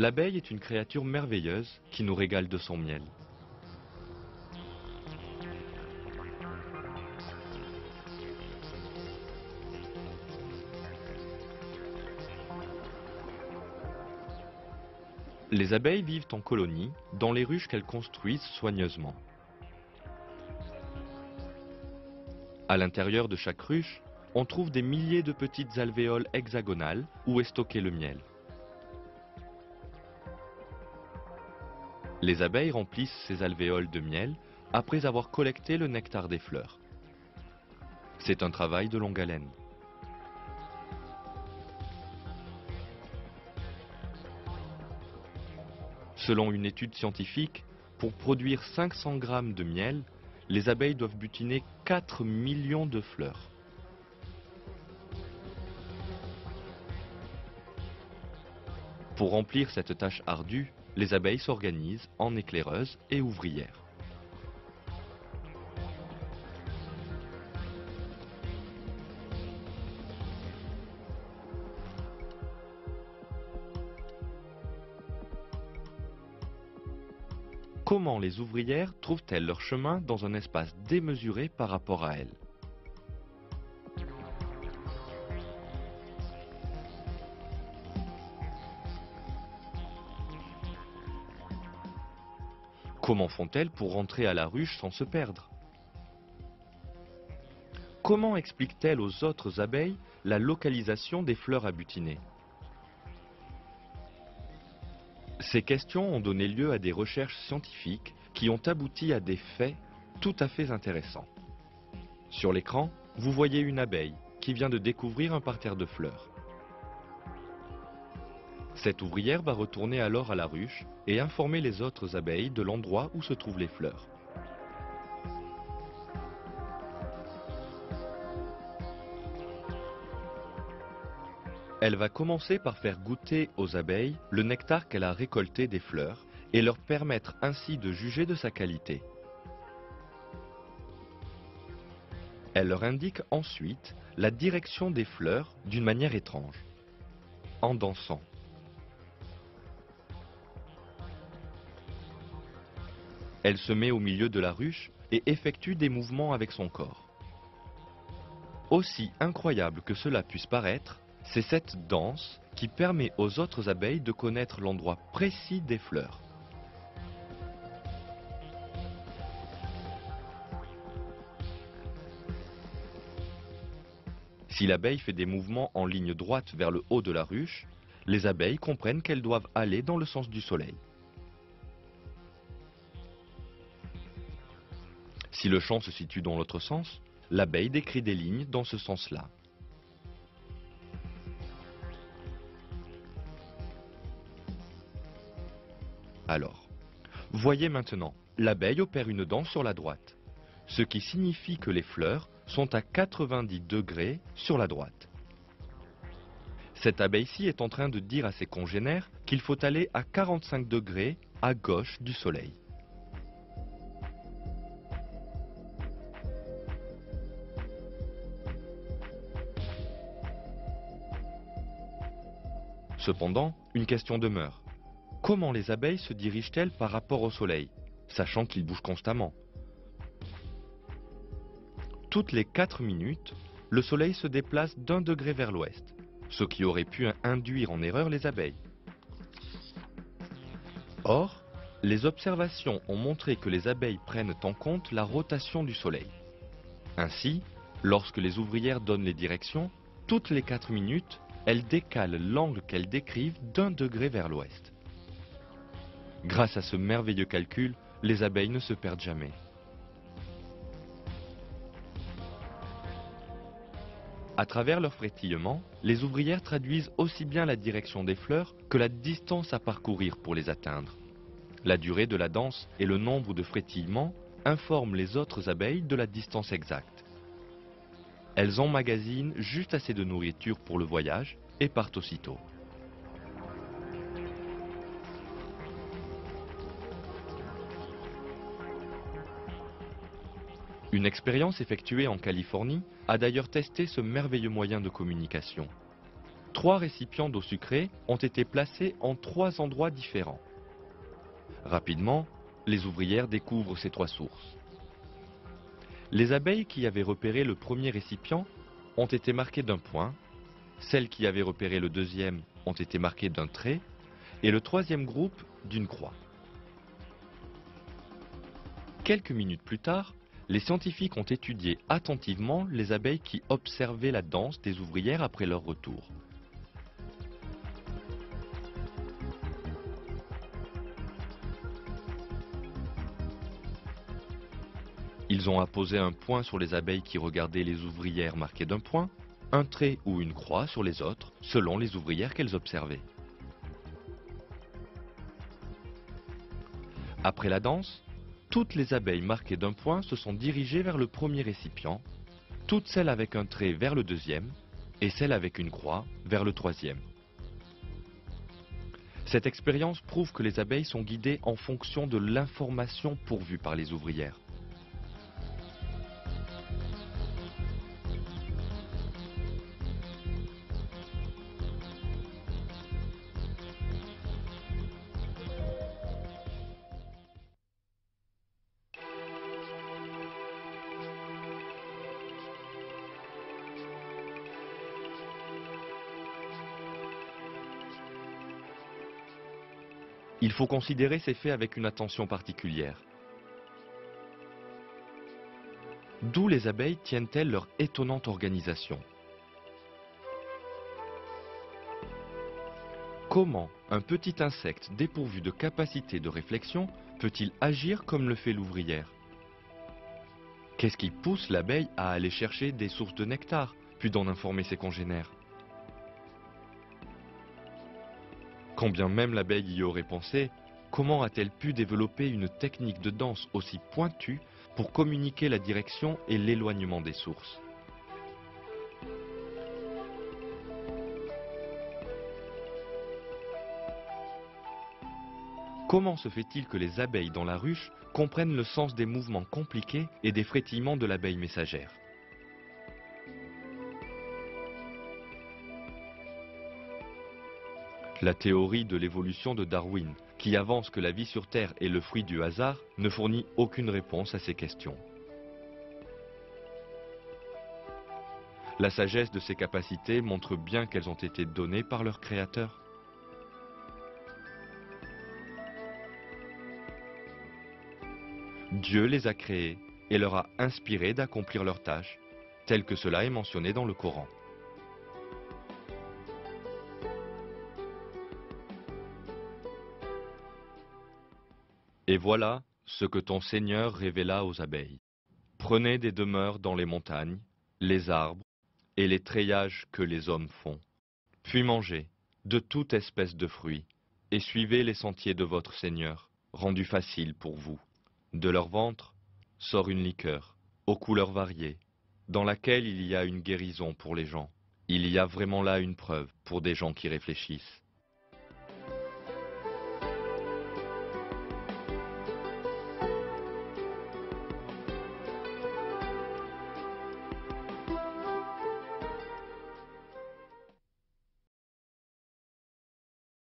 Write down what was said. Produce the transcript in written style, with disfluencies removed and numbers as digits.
L'abeille est une créature merveilleuse qui nous régale de son miel. Les abeilles vivent en colonie dans les ruches qu'elles construisent soigneusement. À l'intérieur de chaque ruche, on trouve des milliers de petites alvéoles hexagonales où est stocké le miel. Les abeilles remplissent ces alvéoles de miel après avoir collecté le nectar des fleurs. C'est un travail de longue haleine. Selon une étude scientifique, pour produire 500 grammes de miel, les abeilles doivent butiner 4 millions de fleurs. Pour remplir cette tâche ardue, les abeilles s'organisent en éclaireuses et ouvrières. Comment les ouvrières trouvent-elles leur chemin dans un espace démesuré par rapport à elles? Comment font-elles pour rentrer à la ruche sans se perdre? Comment expliquent-elles aux autres abeilles la localisation des fleurs à butiner? Ces questions ont donné lieu à des recherches scientifiques qui ont abouti à des faits tout à fait intéressants. Sur l'écran, vous voyez une abeille qui vient de découvrir un parterre de fleurs. Cette ouvrière va retourner alors à la ruche et informer les autres abeilles de l'endroit où se trouvent les fleurs. Elle va commencer par faire goûter aux abeilles le nectar qu'elle a récolté des fleurs et leur permettre ainsi de juger de sa qualité. Elle leur indique ensuite la direction des fleurs d'une manière étrange, en dansant. Elle se met au milieu de la ruche et effectue des mouvements avec son corps. Aussi incroyable que cela puisse paraître, c'est cette danse qui permet aux autres abeilles de connaître l'endroit précis des fleurs. Si l'abeille fait des mouvements en ligne droite vers le haut de la ruche, les abeilles comprennent qu'elles doivent aller dans le sens du soleil. Si le champ se situe dans l'autre sens, l'abeille décrit des lignes dans ce sens-là. Alors, voyez maintenant, l'abeille opère une danse sur la droite, ce qui signifie que les fleurs sont à 90 degrés sur la droite. Cette abeille-ci est en train de dire à ses congénères qu'il faut aller à 45 degrés à gauche du soleil. Cependant, une question demeure. Comment les abeilles se dirigent-elles par rapport au soleil, sachant qu'il bouge constamment? Toutes les 4 minutes, le soleil se déplace d'1 degré vers l'ouest, ce qui aurait pu induire en erreur les abeilles. Or, les observations ont montré que les abeilles prennent en compte la rotation du soleil. Ainsi, lorsque les ouvrières donnent les directions, toutes les 4 minutes, elles décalent l'angle qu'elles décrivent d'1 degré vers l'ouest. Grâce à ce merveilleux calcul, les abeilles ne se perdent jamais. À travers leur frétillement, les ouvrières traduisent aussi bien la direction des fleurs que la distance à parcourir pour les atteindre. La durée de la danse et le nombre de frétillements informent les autres abeilles de la distance exacte. Elles emmagasinent juste assez de nourriture pour le voyage et partent aussitôt. Une expérience effectuée en Californie a d'ailleurs testé ce merveilleux moyen de communication. 3 récipients d'eau sucrée ont été placés en 3 endroits différents. Rapidement, les ouvrières découvrent ces 3 sources. Les abeilles qui avaient repéré le premier récipient ont été marquées d'un point, celles qui avaient repéré le deuxième ont été marquées d'un trait, et le troisième groupe d'une croix. Quelques minutes plus tard, les scientifiques ont étudié attentivement les abeilles qui observaient la danse des ouvrières après leur retour. Ils ont apposé un point sur les abeilles qui regardaient les ouvrières marquées d'un point, un trait ou une croix sur les autres, selon les ouvrières qu'elles observaient. Après la danse, toutes les abeilles marquées d'un point se sont dirigées vers le premier récipient, toutes celles avec un trait vers le deuxième, et celles avec une croix vers le troisième. Cette expérience prouve que les abeilles sont guidées en fonction de l'information pourvue par les ouvrières. Il faut considérer ces faits avec une attention particulière. D'où les abeilles tiennent-elles leur étonnante organisation? Comment un petit insecte dépourvu de capacité de réflexion peut-il agir comme le fait l'ouvrière? Qu'est-ce qui pousse l'abeille à aller chercher des sources de nectar, puis d'en informer ses congénères? Quand bien même l'abeille y aurait pensé, comment a-t-elle pu développer une technique de danse aussi pointue pour communiquer la direction et l'éloignement des sources? Comment se fait-il que les abeilles dans la ruche comprennent le sens des mouvements compliqués et des frétillements de l'abeille messagère? La théorie de l'évolution de Darwin, qui avance que la vie sur Terre est le fruit du hasard, ne fournit aucune réponse à ces questions. La sagesse de ces capacités montre bien qu'elles ont été données par leur créateur. Dieu les a créées et leur a inspiré d'accomplir leurs tâches, tel que cela est mentionné dans le Coran. Et voilà ce que ton Seigneur révéla aux abeilles. Prenez des demeures dans les montagnes, les arbres et les treillages que les hommes font. Puis mangez de toute espèce de fruits et suivez les sentiers de votre Seigneur, rendus faciles pour vous. De leur ventre sort une liqueur, aux couleurs variées, dans laquelle il y a une guérison pour les gens. Il y a vraiment là une preuve pour des gens qui réfléchissent.